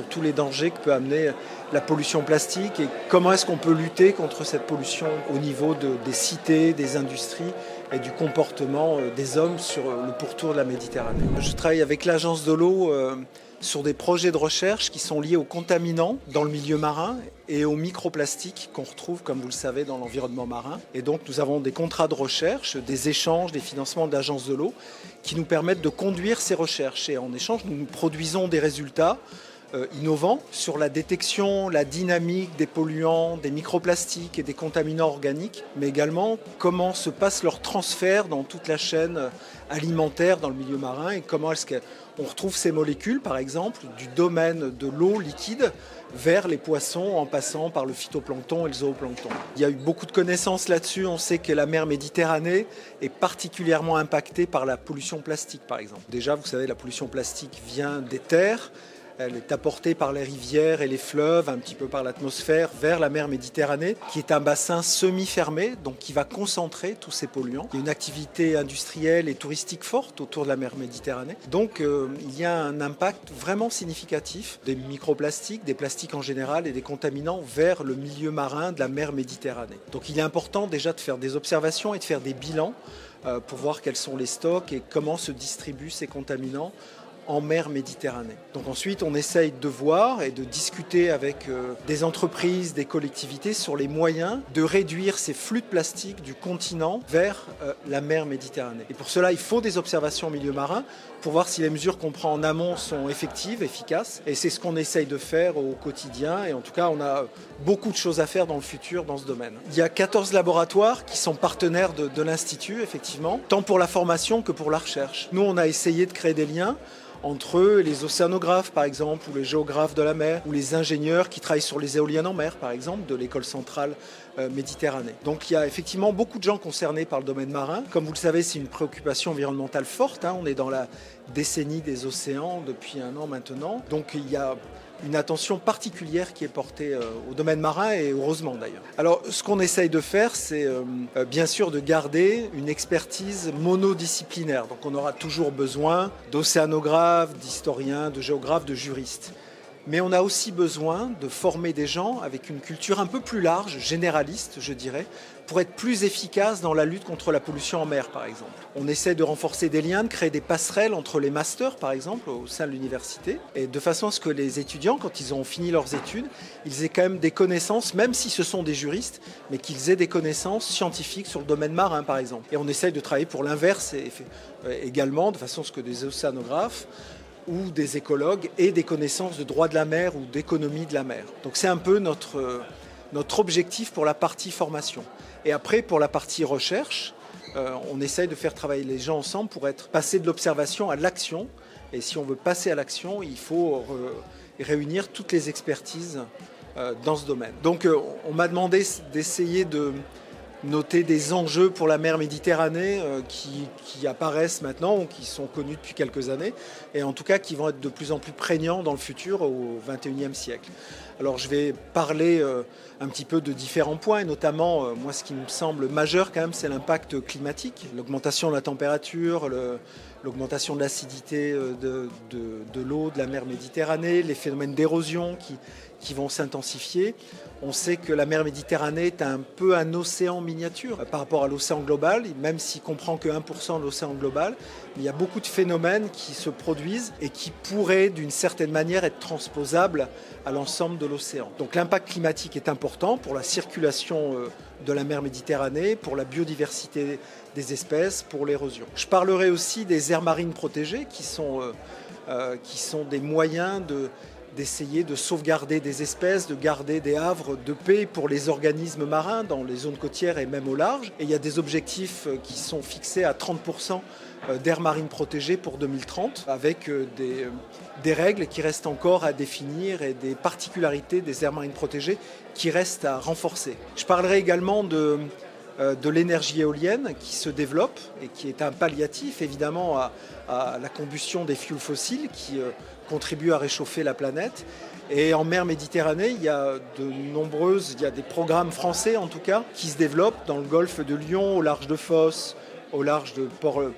sur tous les dangers que peut amener la pollution plastique et comment est-ce qu'on peut lutter contre cette pollution au niveau des cités, des industries et du comportement des hommes sur le pourtour de la Méditerranée. Je travaille avec l'Agence de l'eau sur des projets de recherche qui sont liés aux contaminants dans le milieu marin et aux microplastiques qu'on retrouve, comme vous le savez, dans l'environnement marin. Et donc nous avons des contrats de recherche, des échanges, des financements de l'Agence de l'eau qui nous permettent de conduire ces recherches. Et en échange, nous produisons des résultats innovants sur la détection, la dynamique des polluants, des microplastiques et des contaminants organiques, mais également comment se passe leur transfert dans toute la chaîne alimentaire dans le milieu marin et comment est-ce qu'on retrouve ces molécules, par exemple, du domaine de l'eau liquide vers les poissons en passant par le phytoplancton et le zooplancton. Il y a eu beaucoup de connaissances là-dessus. On sait que la mer Méditerranée est particulièrement impactée par la pollution plastique, par exemple. Déjà, vous savez, la pollution plastique vient des terres. Elle est apportée par les rivières et les fleuves, un petit peu par l'atmosphère, vers la mer Méditerranée, qui est un bassin semi-fermé, donc qui va concentrer tous ces polluants. Il y a une activité industrielle et touristique forte autour de la mer Méditerranée. Donc il y a un impact vraiment significatif des microplastiques, des plastiques en général et des contaminants vers le milieu marin de la mer Méditerranée. Donc il est important déjà de faire des observations et de faire des bilans pour voir quels sont les stocks et comment se distribuent ces contaminants en mer Méditerranée. Donc ensuite, on essaye de voir et de discuter avec des entreprises, des collectivités sur les moyens de réduire ces flux de plastique du continent vers la mer Méditerranée. Et pour cela, il faut des observations au milieu marin pour voir si les mesures qu'on prend en amont sont effectives, efficaces. Et c'est ce qu'on essaye de faire au quotidien. Et en tout cas, on a beaucoup de choses à faire dans le futur dans ce domaine. Il y a 14 laboratoires qui sont partenaires de l'Institut, effectivement, tant pour la formation que pour la recherche. Nous, on a essayé de créer des liens entre eux, les océanographes par exemple, ou les géographes de la mer, ou les ingénieurs qui travaillent sur les éoliennes en mer par exemple, de l'école centrale Méditerranée. Donc il y a effectivement beaucoup de gens concernés par le domaine marin. Comme vous le savez, c'est une préoccupation environnementale forte, hein. On est dans la décennie des océans depuis un an maintenant. Donc il y a une attention particulière qui est portée au domaine marin et heureusement d'ailleurs. Alors ce qu'on essaye de faire, c'est bien sûr de garder une expertise monodisciplinaire. Donc on aura toujours besoin d'océanographes, d'historiens, de géographes, de juristes. Mais on a aussi besoin de former des gens avec une culture un peu plus large, généraliste je dirais, pour être plus efficace dans la lutte contre la pollution en mer par exemple. On essaie de renforcer des liens, de créer des passerelles entre les masters par exemple au sein de l'université, et de façon à ce que les étudiants, quand ils ont fini leurs études, ils aient quand même des connaissances, même si ce sont des juristes, mais qu'ils aient des connaissances scientifiques sur le domaine marin par exemple. Et on essaie de travailler pour l'inverse également, de façon à ce que des océanographes ou des écologues aient des connaissances de droit de la mer ou d'économie de la mer. Donc c'est un peu notre objectif pour la partie formation. Et après, pour la partie recherche, on essaye de faire travailler les gens ensemble pour passer de l'observation à l'action. Et si on veut passer à l'action, il faut réunir toutes les expertises dans ce domaine. Donc on m'a demandé d'essayer de noter des enjeux pour la mer Méditerranée qui apparaissent maintenant ou qui sont connus depuis quelques années et en tout cas qui vont être de plus en plus prégnants dans le futur au XXIe siècle. Alors je vais parler un petit peu de différents points et notamment moi ce qui me semble majeur quand même c'est l'impact climatique, l'augmentation de la température, l'augmentation de l'acidité de l'eau de la mer Méditerranée, les phénomènes d'érosion qui vont s'intensifier. On sait que la mer Méditerranée est un peu un océan miniature par rapport à l'océan global, même s'il comprend que 1% de l'océan global. Il y a beaucoup de phénomènes qui se produisent et qui pourraient d'une certaine manière être transposables à l'ensemble de l'océan. Donc l'impact climatique est important pour la circulation de la mer Méditerranée, pour la biodiversité des espèces, pour l'érosion. Je parlerai aussi des aires marines protégées qui sont des moyens d'essayer de sauvegarder des espèces, de garder des havres de paix pour les organismes marins dans les zones côtières et même au large. Et il y a des objectifs qui sont fixés à 30% d'aires marines protégées pour 2030, avec des règles qui restent encore à définir et des particularités des aires marines protégées qui restent à renforcer. Je parlerai également de l'énergie éolienne qui se développe et qui est un palliatif évidemment à la combustion des fuels fossiles qui contribuent à réchauffer la planète. Et en mer Méditerranée, il y a des programmes français en tout cas qui se développent dans le golfe de Lion, au large de Fos, au large de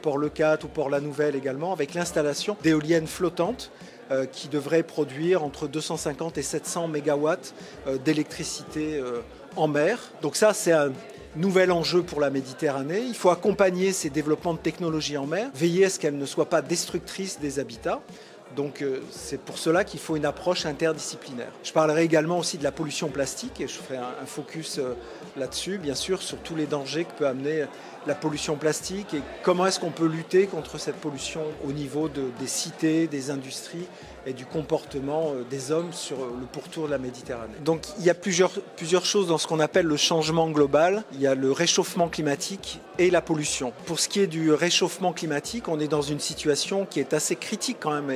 Port-le-Cat ou Port-la-Nouvelle également, avec l'installation d'éoliennes flottantes qui devrait produire entre 250 et 700 mégawatts d'électricité en mer. Donc ça, c'est un nouvel enjeu pour la Méditerranée. Il faut accompagner ces développements de technologies en mer, veiller à ce qu'elles ne soient pas destructrices des habitats. Donc c'est pour cela qu'il faut une approche interdisciplinaire. Je parlerai également aussi de la pollution plastique et je ferai un focus là-dessus, bien sûr, sur tous les dangers que peut amener la pollution plastique et comment est-ce qu'on peut lutter contre cette pollution au niveau des cités, des industries et du comportement des hommes sur le pourtour de la Méditerranée. Donc il y a plusieurs choses dans ce qu'on appelle le changement global. Il y a le réchauffement climatique et la pollution. Pour ce qui est du réchauffement climatique, on est dans une situation qui est assez critique quand même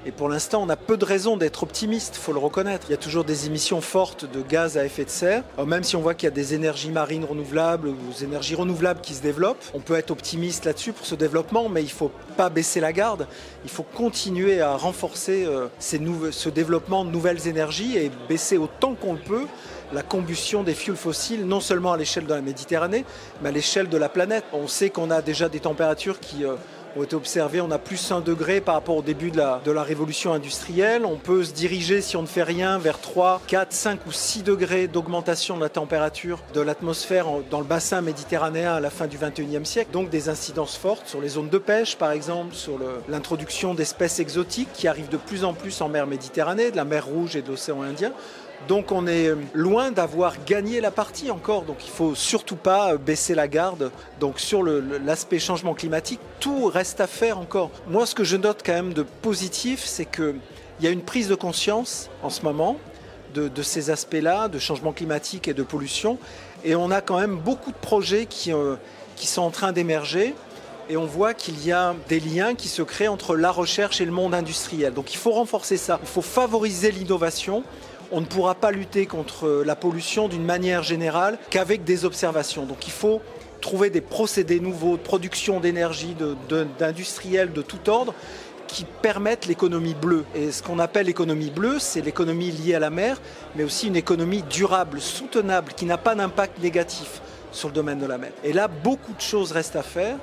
et pour l'instant, on a peu de raisons d'être optimiste, il faut le reconnaître. Il y a toujours des émissions fortes de gaz à effet de serre. Alors même si on voit qu'il y a des énergies marines renouvelables ou des énergies renouvelables qui se développent, on peut être optimiste là-dessus pour ce développement, mais il ne faut pas baisser la garde. Il faut continuer à renforcer ce développement de nouvelles énergies et baisser autant qu'on le peut la combustion des fuels fossiles, non seulement à l'échelle de la Méditerranée, mais à l'échelle de la planète. On sait qu'on a déjà des températures qui ont été observées, on a plus 1 degré par rapport au début de la révolution industrielle. On peut se diriger, si on ne fait rien, vers 3, 4, 5 ou 6 degrés d'augmentation de la température de l'atmosphère dans le bassin méditerranéen à la fin du XXIe siècle. Donc des incidences fortes sur les zones de pêche, par exemple, sur l'introduction d'espèces exotiques qui arrivent de plus en plus en mer Méditerranée, de la mer Rouge et de l'océan Indien. Donc on est loin d'avoir gagné la partie encore, donc il ne faut surtout pas baisser la garde. Donc sur l'aspect changement climatique, tout reste à faire encore. Moi, ce que je note quand même de positif, c'est qu'il y a une prise de conscience en ce moment de ces aspects-là, de changement climatique et de pollution. Et on a quand même beaucoup de projets qui sont en train d'émerger. Et on voit qu'il y a des liens qui se créent entre la recherche et le monde industriel. Donc il faut renforcer ça, il faut favoriser l'innovation. On ne pourra pas lutter contre la pollution d'une manière générale qu'avec des observations. Donc il faut trouver des procédés nouveaux de production d'énergie, d'industriels de tout ordre qui permettent l'économie bleue. Et ce qu'on appelle l'économie bleue, c'est l'économie liée à la mer, mais aussi une économie durable, soutenable, qui n'a pas d'impact négatif sur le domaine de la mer. Et là, beaucoup de choses restent à faire.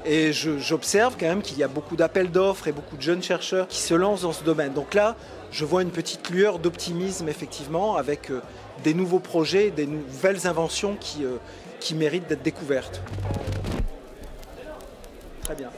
Et j'observe quand même qu'il y a beaucoup d'appels d'offres et beaucoup de jeunes chercheurs qui se lancent dans ce domaine. Donc là, je vois une petite lueur d'optimisme, effectivement, avec des nouveaux projets, des nouvelles inventions qui méritent d'être découvertes. Très bien.